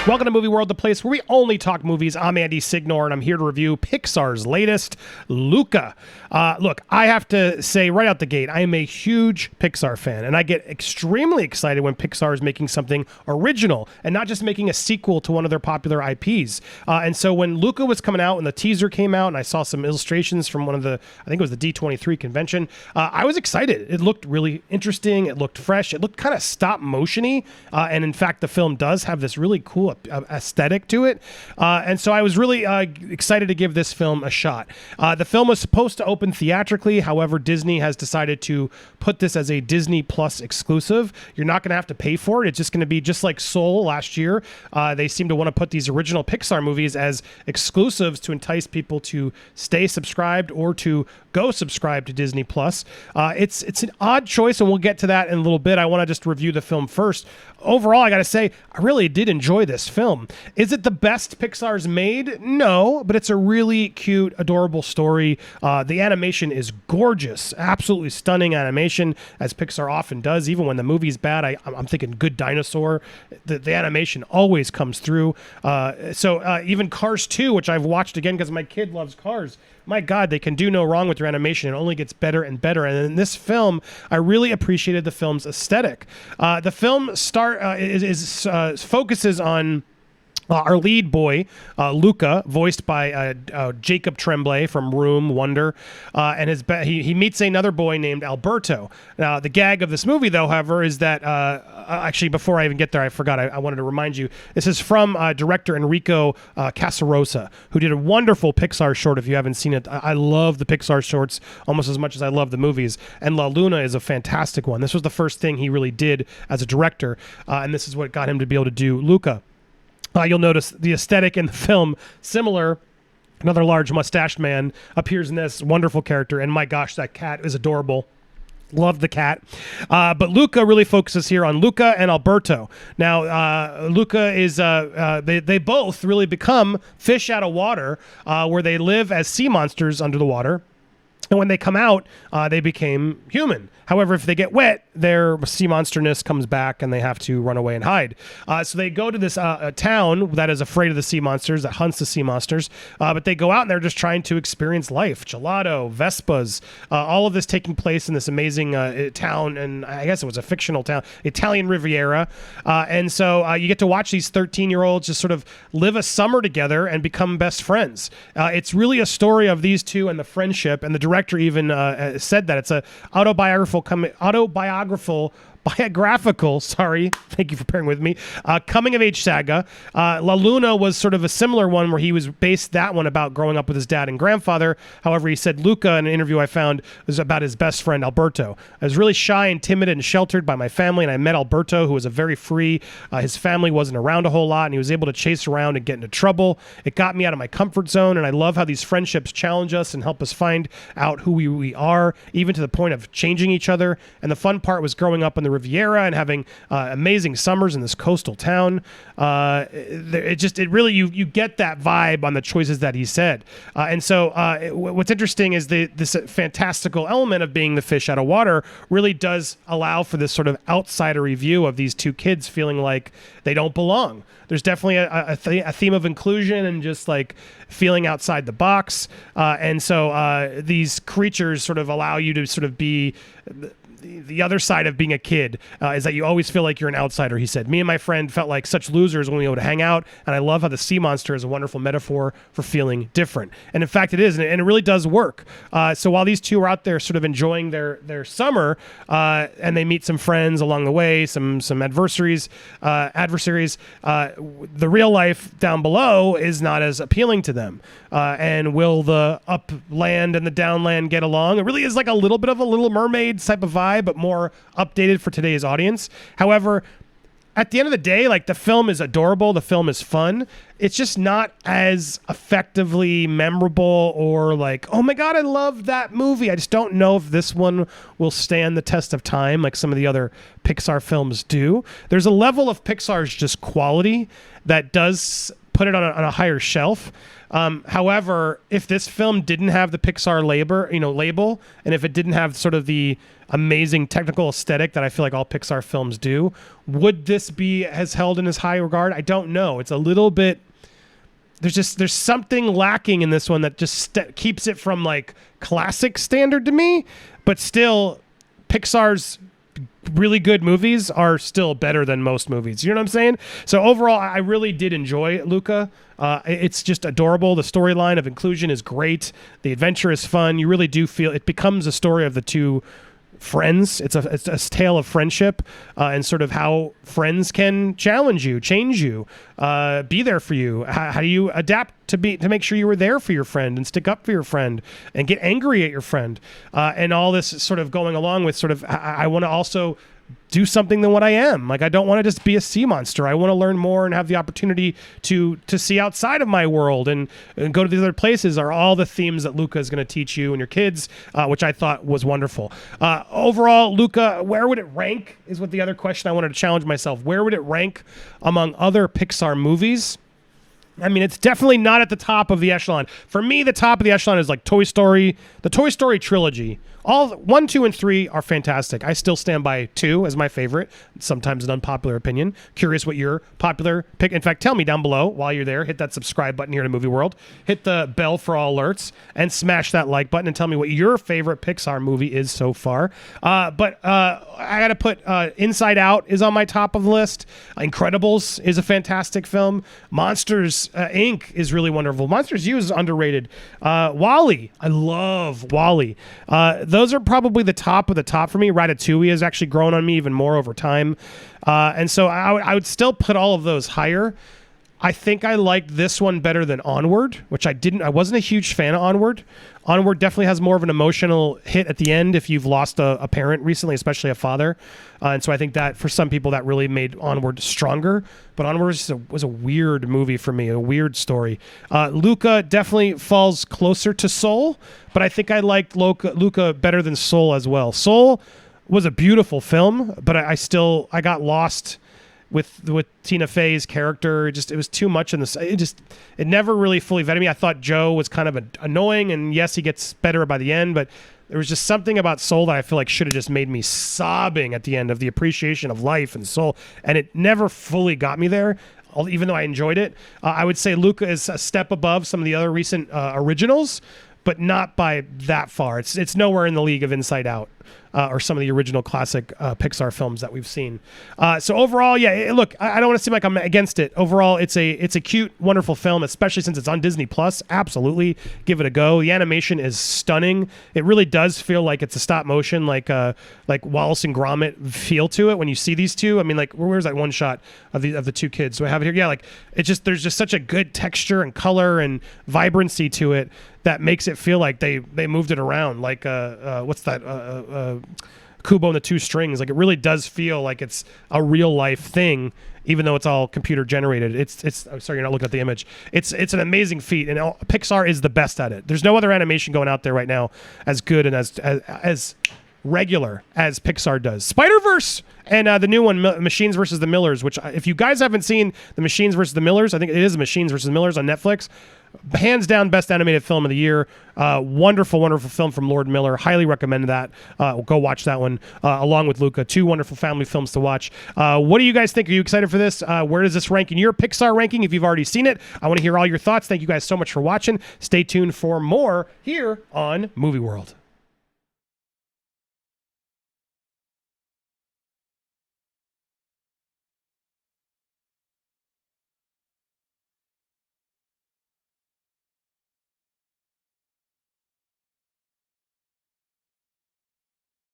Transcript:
Welcome to Movie World, the place where we only talk movies. I'm Andy Signor, and I'm here to review Pixar's latest, Luca. Look, I have to say right out the gate, I am a huge Pixar fan, and I get extremely excited when Pixar is making something original and not just making a sequel to one of their popular IPs. And so when Luca was coming out and the teaser came out, and I saw some illustrations from one of the, I think it was the D23 convention, I was excited. It looked really interesting. It looked fresh. It looked kind of stop motion-y. And in fact, the film does have this really cool aesthetic to it. And so I was really excited to give this film a shot. The film was supposed to open theatrically. However, Disney has decided to put this as a Disney Plus exclusive. You're not going to have to pay for it. It's just going to be just like Soul last year. They seem to want to put these original Pixar movies as exclusives to entice people to stay subscribed or to go subscribe to Disney Plus. It's an odd choice, and we'll get to that in a little bit. I want to just review the film first. Overall, I got to say, I really did enjoy this film. Is it the best Pixar's made? No, but it's a really cute, adorable story. The animation is gorgeous, absolutely stunning animation, as Pixar often does. Even when the movie's bad, I'm thinking Good Dinosaur. The animation always comes through. So even Cars 2, which I've watched again because my kid loves Cars, my God, they can do no wrong with their animation. It only gets better and better. And in this film, I really appreciated the film's aesthetic. The film focuses on our lead boy, Luca, voiced by Jacob Tremblay from Room, Wonder, and he meets another boy named Alberto. Now, the gag of this movie, though, however, is that actually, before I even get there, I forgot. I wanted to remind you. This is from director Enrico Casarosa, who did a wonderful Pixar short. If you haven't seen it, I love the Pixar shorts almost as much as I love the movies. And La Luna is a fantastic one. This was the first thing he really did as a director, and this is what got him to be able to do Luca. You'll notice the aesthetic in the film similar. Another large mustached man appears in this wonderful character, and my gosh, that cat is adorable. Love the cat. But Luca really focuses here on Luca and Alberto. Now, Luca is, they both really become fish out of water, where they live as sea monsters under the water. And when they come out, they became human. However, if they get wet, their sea monsterness comes back and they have to run away and hide. So they go to this town that is afraid of the sea monsters, that hunts the sea monsters. But they go out and they're just trying to experience life. Gelato, Vespas, all of this taking place in this amazing town. And I guess it was a fictional town, Italian Riviera. And so you get to watch these 13-year-olds just sort of live a summer together and become best friends. It's really a story of these two and the friendship. And the director even said that it's a autobiographical, sorry, thank you for bearing with me, coming-of-age saga. La Luna was sort of a similar one where he was based that one about growing up with his dad and grandfather. However, he said Luca, in an interview I found, was about his best friend, Alberto. I was really shy and timid and sheltered by my family, and I met Alberto, who was a very free. His family wasn't around a whole lot, and he was able to chase around and get into trouble. It got me out of my comfort zone, and I love how these friendships challenge us and help us find out who we are, even to the point of changing each other. And the fun part was growing up in the Riviera and having amazing summers in this coastal town. It really you get that vibe on the choices that he said. And so what's interesting is this fantastical element of being the fish out of water really does allow for this sort of outsider view of these two kids feeling like they don't belong. There's definitely a theme of inclusion and just like feeling outside the box. And so these creatures sort of allow you to sort of be the other side of being a kid, is that you always feel like you're an outsider, he said. Me and my friend felt like such losers when we were able to hang out, and I love how the sea monster is a wonderful metaphor for feeling different. And in fact, it is, and it really does work. So while these two are out there sort of enjoying their summer, and they meet some friends along the way, some adversaries, the real life down below is not as appealing to them. And will the upland and the downland get along? It really is like a little bit of a Little Mermaid type of vibe, but more updated for today's audience. However, at the end of the day, like, the film is adorable, the film is fun. It's just not as effectively memorable or like, oh my God, I love that movie. I just don't know if this one will stand the test of time like some of the other Pixar films do. There's a level of Pixar's just quality that does put it on a higher shelf. However, if this film didn't have the Pixar label, and if it didn't have sort of the amazing technical aesthetic that I feel like all Pixar films do, would this be as held in as high regard? I don't know. It's a little bit. There's something lacking in this one that just keeps it from like classic standard to me, but still, Pixar's really good movies are still better than most movies. You know what I'm saying? So overall, I really did enjoy Luca. It's just adorable. The storyline of inclusion is great. The adventure is fun. You really do feel it becomes a story of the two friends. It's a tale of friendship and sort of how friends can challenge you, change you, be there for you. How do you adapt to make sure you were there for your friend and stick up for your friend and get angry at your friend, and all this sort of going along with sort of I want to also do something than what I am. Like, I don't want to just be a sea monster. I want to learn more and have the opportunity to see outside of my world and go to these other places are all the themes that Luca is going to teach you and your kids, which I thought was wonderful. Overall, Luca, where would it rank is what the other question I wanted to challenge myself. Where would it rank among other Pixar movies? I mean, it's definitely not at the top of the echelon. For me, the top of the echelon is like Toy Story, the Toy Story trilogy. All 1, 2, and 3 are fantastic. I still stand by 2 as my favorite. Sometimes an unpopular opinion. Curious what your popular pick. In fact, tell me down below while you're there. Hit that subscribe button here to Movie World. Hit the bell for all alerts and smash that like button and tell me what your favorite Pixar movie is so far. But I got to put Inside Out is on my top of the list. Incredibles is a fantastic film. Monsters Inc. is really wonderful. Monsters U is underrated. WALL-E. I love WALL-E. Those are probably the top of the top for me. Ratatouille has actually grown on me even more over time. And so I would still put all of those higher. I think I liked this one better than Onward, which I wasn't a huge fan of Onward. Onward definitely has more of an emotional hit at the end if you've lost a parent recently, especially a father. And so I think that for some people that really made Onward stronger. But Onward was a weird movie for me, a weird story. Luca definitely falls closer to Soul, but I think I liked Luca better than Soul as well. Soul was a beautiful film, but I got lost with Tina Fey's character. It was too much in this. It never really fully vetted me. I thought Joe was kind of annoying, and yes, he gets better by the end, but there was just something about Soul that I feel like should have just made me sobbing at the end of the appreciation of life and soul, and it never fully got me there, even though I enjoyed it. I would say Luca is a step above some of the other recent originals, but not by that far. It's nowhere in the league of Inside Out or some of the original classic Pixar films that we've seen. So overall, yeah, look, I don't want to seem like I'm against it. Overall, it's a cute, wonderful film, especially since it's on Disney Plus. Absolutely, give it a go. The animation is stunning. It really does feel like it's a stop motion, like Wallace and Gromit feel to it when you see these two. I mean, like, where's that one shot of the two kids? Do I have it here? Yeah, like there's just such a good texture and color and vibrancy to it that makes it feel like they moved it around. Like what's that? Kubo and the Two Strings. Like, it really does feel like it's a real life thing, even though it's all computer generated. It's I'm sorry, you're not looking at the image. It's an amazing feat, and Pixar is the best at it. There's no other animation going out there right now as good and as regular as Pixar does. Spider-Verse and the new one, Machines versus the Millers, which if you guys haven't seen the Machines versus the Millers, I think it is Machines versus the Millers on Netflix. Hands down, best animated film of the year. Wonderful, wonderful film from Lord Miller. Highly recommend that. Go watch that one along with Luca. Two wonderful family films to watch. What do you guys think? Are you excited for this? Where does this rank in your Pixar ranking if you've already seen it? I want to hear all your thoughts. Thank you guys so much for watching. Stay tuned for more here on Movie World.